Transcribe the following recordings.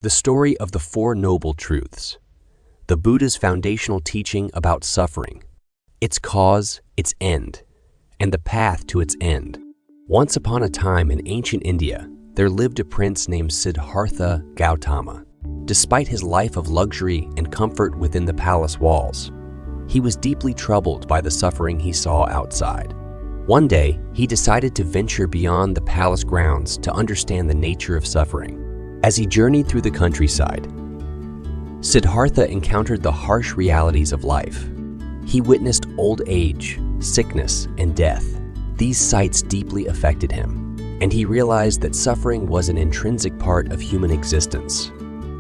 The story of the Four Noble Truths, the Buddha's foundational teaching about suffering, its cause, its end, and the path to its end. Once upon a time in ancient India, there lived a prince named Siddhartha Gautama. Despite his life of luxury and comfort within the palace walls, he was deeply troubled by the suffering he saw outside. One day, he decided to venture beyond the palace grounds to understand the nature of suffering. As he journeyed through the countryside, Siddhartha encountered the harsh realities of life. He witnessed old age, sickness, and death. These sights deeply affected him, and he realized that suffering was an intrinsic part of human existence.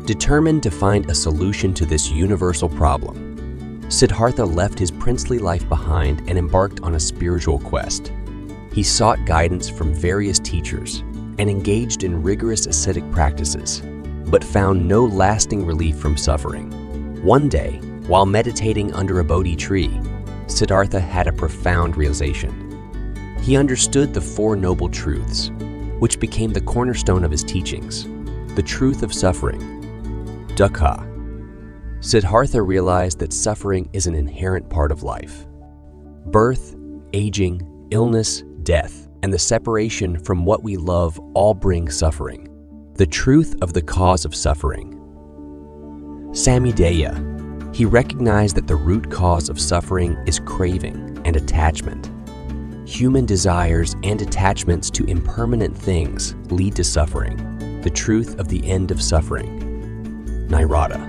Determined to find a solution to this universal problem, Siddhartha left his princely life behind and embarked on a spiritual quest. He sought guidance from various teachers and engaged in rigorous ascetic practices, but found no lasting relief from suffering. One day, while meditating under a Bodhi tree, Siddhartha had a profound realization. He understood the Four Noble Truths, which became the cornerstone of his teachings. The truth of suffering, dukkha. Siddhartha realized that suffering is an inherent part of life. Birth, aging, illness, death, and the separation from what we love all bring suffering. The truth of the cause of suffering. Samudaya. He recognized that the root cause of suffering is craving and attachment. Human desires and attachments to impermanent things lead to suffering. The truth of the end of suffering. Nirvana.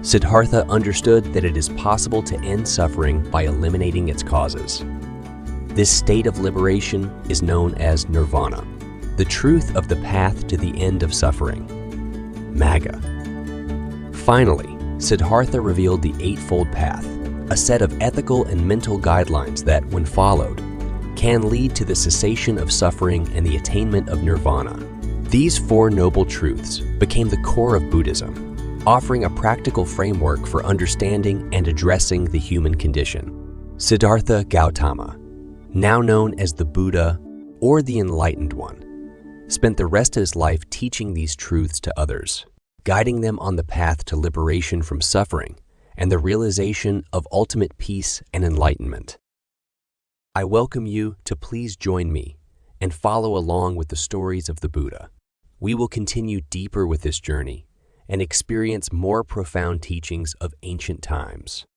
Siddhartha understood that it is possible to end suffering by eliminating its causes. This state of liberation is known as nirvana, the truth of the path to the end of suffering. Magga. Finally, Siddhartha revealed the Eightfold Path, a set of ethical and mental guidelines that, when followed, can lead to the cessation of suffering and the attainment of nirvana. These Four Noble Truths became the core of Buddhism, offering a practical framework for understanding and addressing the human condition. Siddhartha Gautama, now known as the Buddha or the Enlightened One, spent the rest of his life teaching these truths to others, guiding them on the path to liberation from suffering and the realization of ultimate peace and enlightenment. I welcome you to please join me and follow along with the stories of the Buddha. We will continue deeper with this journey and experience more profound teachings of ancient times.